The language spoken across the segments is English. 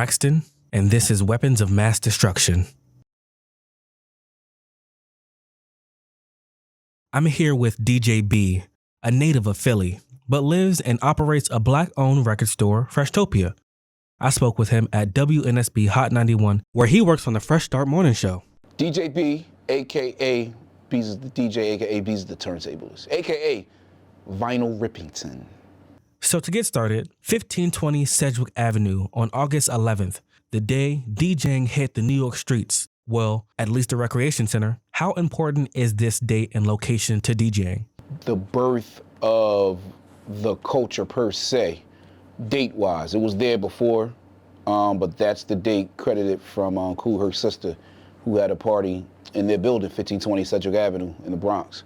Braxton, and this is Weapons of Mass Destruction. I'm here with DJ B, a native of Philly, but lives and operates a Black-owned record store, Freshtopia. I spoke with him at WNSB Hot 91, where he works on the Fresh Start Morning Show. DJ B, a.k.a. Bees is the DJ, a.k.a. Bees is the turntablist, a.k.a. Vinyl Rippington. So to get started, 1520 Sedgwick Avenue on August 11th, the day DJing hit the New York streets, well, at least the Recreation Center. How important is this date and location to DJing? The birth of the culture per se, date-wise. It was there before, but that's the date credited from Kool Herc's sister, who had a party in their building, 1520 Sedgwick Avenue in the Bronx.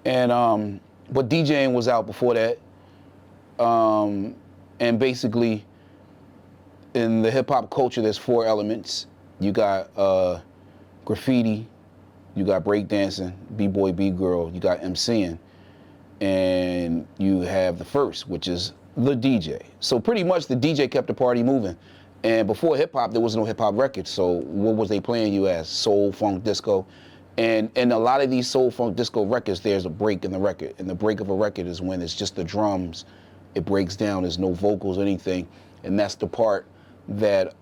And but DJing was out before that. And basically, in the hip-hop culture, there's four elements. You got graffiti, you got breakdancing, b-boy, b-girl, you got MCing, and you have the first, which is the DJ. So pretty much the DJ kept the party moving. And before hip-hop, there was no hip-hop records, so what was they playing you as? Soul, funk, disco. And a lot of these soul, funk, disco records, there's a break in the record. And the break of a record is when it's just the drums, it breaks down, there's no vocals or anything. And that's the part that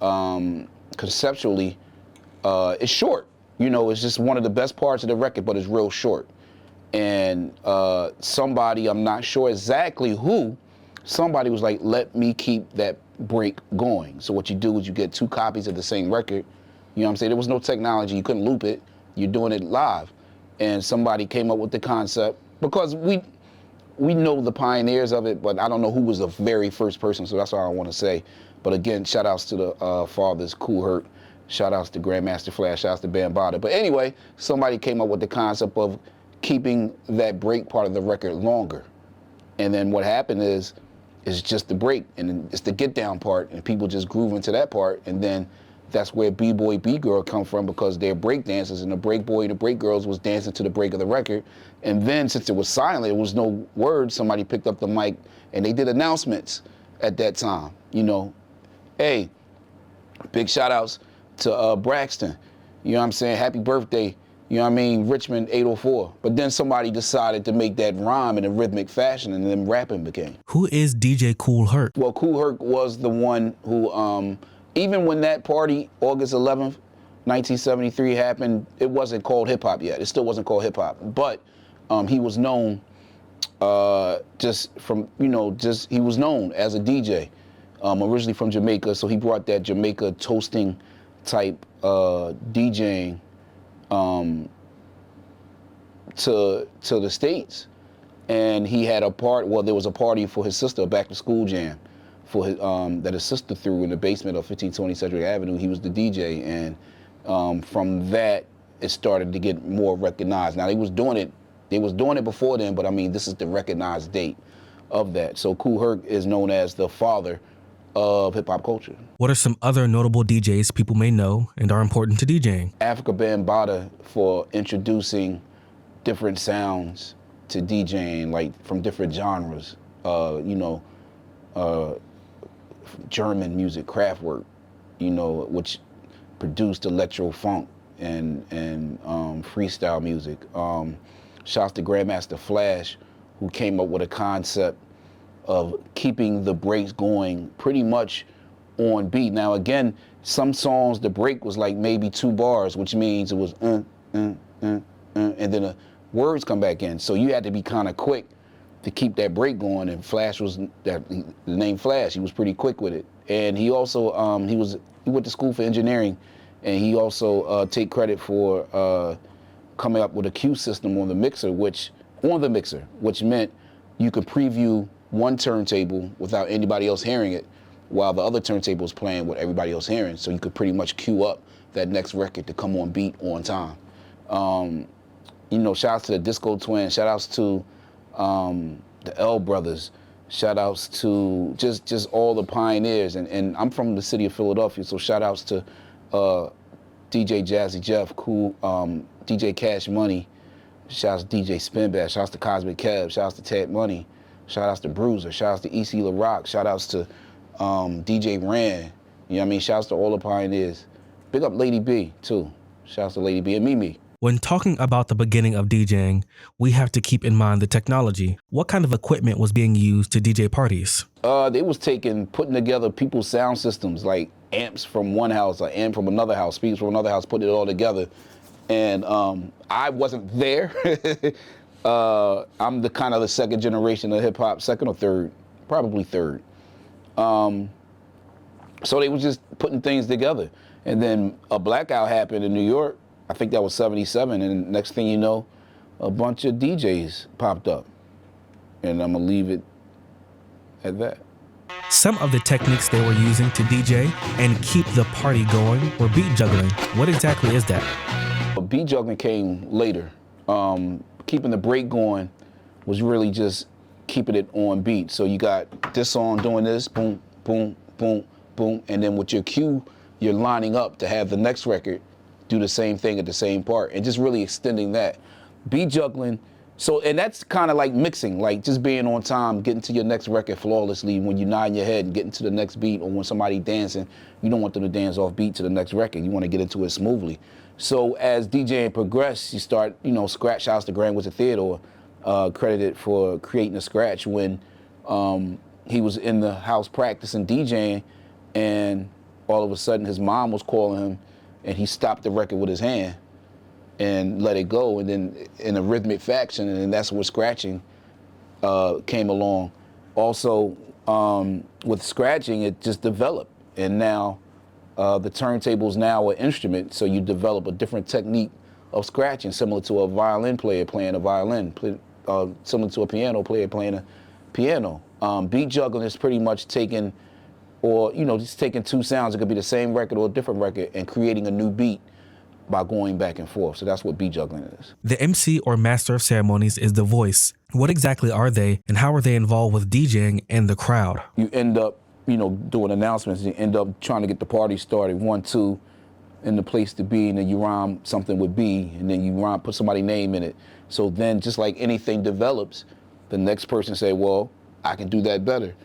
conceptually is short. You know, it's just one of the best parts of the record, but it's real short. And somebody, I'm not sure exactly who, somebody was like, let me keep that break going. So what you do is you get two copies of the same record. You know what I'm saying? There was no technology, you couldn't loop it. You're doing it live. And somebody came up with the concept, because we know the pioneers of it, but I don't know who was the very first person, so that's all I want to say. But again, shout outs to the fathers, Kool Herc, shout outs to Grandmaster Flash, shout outs to Bambaataa. But anyway, somebody came up with the concept of keeping that break part of the record longer. And then what happened is, it's just the break, and it's the get down part, and people just groove into that part, and then that's where B-boy, B-girl come from, because they're break dancers, and the break boy and the break girls was dancing to the break of the record. And then since it was silent, there was no words, somebody picked up the mic and they did announcements at that time. You know, hey, big shout outs to Braxton, you know what I'm saying, happy birthday, you know what I mean, Richmond 804. But then somebody decided to make that rhyme in a rhythmic fashion, and then rapping became. Who is DJ Kool Herc? Well, Kool Herc was the one who, even when that party, August 11th, 1973 happened, it wasn't called hip hop yet. It still wasn't called hip hop, but he was known just from, you know, he was known as a DJ, originally from Jamaica. So he brought that Jamaica toasting type DJing to the States. And he had there was a party for his sister, a back to school jam, for his, that his sister threw in the basement of 1520 Sedgwick Avenue. He was the DJ, and from that, it started to get more recognized. Now, they was doing it before then, but I mean, this is the recognized date of that. So Kool Herc is known as the father of hip-hop culture. What are some other notable DJs people may know and are important to DJing? Africa Bambaataa for introducing different sounds to DJing, like from different genres, you know, German music, Kraftwerk, you know, which produced electro funk and freestyle music. Shouts to Grandmaster Flash, who came up with a concept of keeping the breaks going pretty much on beat. Now again, some songs, the break was like maybe 2 bars, which means it was and then the words come back in. So you had to be kind of quick to keep that break going, and Flash was the name Flash. He was pretty quick with it, and he also he went to school for engineering, and he also take credit for coming up with a cue system on the mixer, which meant you could preview one turntable without anybody else hearing it, while the other turntable was playing with everybody else hearing. So you could pretty much cue up that next record to come on beat on time. You know, shout outs to the Disco Twins, shout outs to the L Brothers, shout outs to just all the pioneers. And I'm from the city of Philadelphia, so shout outs to DJ Jazzy Jeff, DJ Cash Money, shout outs to DJ Spinback, shout outs to Cosmic Kev, shout outs to Ted Money, shout outs to Bruiser, shout outs to EC LaRock, shout outs to DJ Ran, You know what I mean? Shouts to all the pioneers. Big up Lady B, too. Shouts to Lady B and Mimi. When talking about the beginning of DJing, we have to keep in mind the technology. What kind of equipment was being used to DJ parties? They was putting together people's sound systems, like amps from one house, an amp from another house, speakers from another house, putting it all together. And I wasn't there. I'm the second generation of hip hop, second or third, probably third. So they was just putting things together. And then a blackout happened in New York. I think that was 77. And next thing you know, a bunch of DJs popped up. And I'm gonna leave it at that. Some of the techniques they were using to DJ and keep the party going were beat juggling. What exactly is that? Beat juggling came later. Keeping the break going was really just keeping it on beat. So you got this song doing this, boom, boom, boom, boom, and then with your cue, you're lining up to have the next record do the same thing at the same part, and just really extending that. Beat juggling, and that's kind of like mixing, like just being on time, getting to your next record flawlessly. When you're nodding your head and getting to the next beat, or when somebody dancing, you don't want them to dance off beat to the next record. You want to get into it smoothly. So as DJing progressed, you start, scratch. Shouts to Grand Wizard Theodore, credited for creating a scratch when he was in the house practicing DJing, and all of a sudden his mom was calling him, and he stopped the record with his hand and let it go, and then in a rhythmic fashion, and that's where scratching came along. Also, with scratching, it just developed, and now the turntable's now an instrument, so you develop a different technique of scratching, similar to a violin player playing a violin, similar to a piano player playing a piano. Beat juggling is pretty much taking, just taking two sounds. It could be the same record or a different record, and creating a new beat by going back and forth. So that's what beat juggling is. The MC or master of ceremonies is the voice. What exactly are they, and how are they involved with DJing and the crowd? You end up, doing announcements. You end up trying to get the party started, 1, 2, in the place to be, and then you rhyme something with B, and then you put somebody's name in it. So then, just like anything develops, the next person say, well, I can do that better.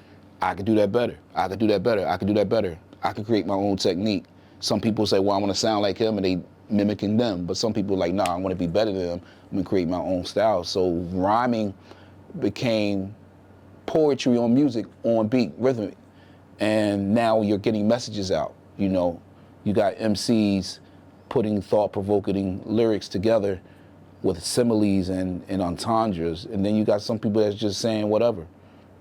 I can do that better. I can do that better. I can do that better. I can create my own technique. Some people say, well, I want to sound like him, and they mimicking them. But some people are like, nah, I want to be better than them. I'm going to create my own style. So rhyming became poetry on music, on beat, rhythmic. And now you're getting messages out. You got MCs putting thought-provoking lyrics together with similes and entendres. And then you got some people that's just saying whatever.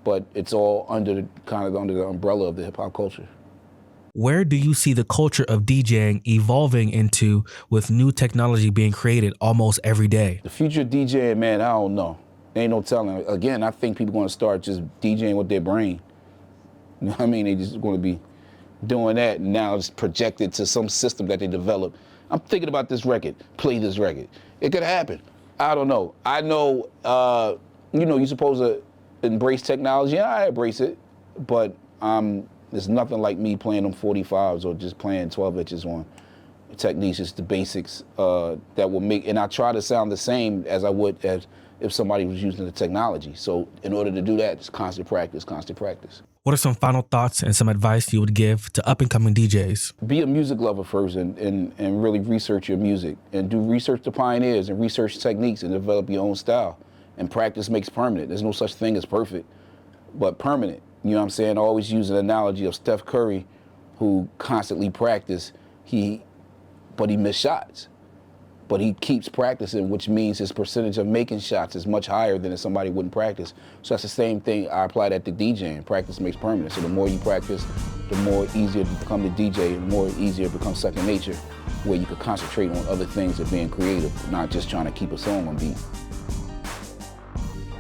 But it's all under the umbrella of the hip-hop culture. Where do you see the culture of DJing evolving into with new technology being created almost every day? The future of DJing, man, I don't know. Ain't no telling. Again, I think people are going to start just DJing with their brain. You know what I mean? They just going to be doing that, and now it's projected to some system that they develop. I'm thinking about this record, play this record. It could happen. I don't know. I know, you're supposed to embrace technology, and I embrace it, but there's nothing like me playing them 45s or just playing 12 inches on techniques. It's the basics that will make, and I try to sound the same as I would as if somebody was using the technology. So in order to do that, it's constant practice, constant practice. What are some final thoughts and some advice you would give to up-and-coming DJs? Be a music lover first and really research your music, and do research the pioneers and research techniques and develop your own style. And practice makes permanent. There's no such thing as perfect, but permanent. You know what I'm saying? I always use an analogy of Steph Curry, who constantly practiced, but he missed shots. But he keeps practicing, which means his percentage of making shots is much higher than if somebody wouldn't practice. So that's the same thing, I apply that to DJing. Practice makes permanent. So the more you practice, the more easier to become the DJ, the more easier it becomes second nature, where you could concentrate on other things of being creative, not just trying to keep a song on beat.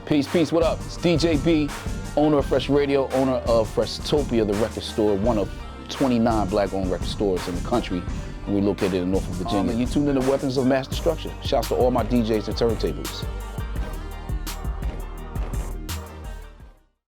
Peace, what up? It's DJ B, owner of Fresh Radio, owner of Freshtopia, the record store, one of 29 black-owned record stores in the country. We're located in Norfolk, Virginia. You tuned in to Weapons of Mass Destruction. Shouts to all my DJs and turntables.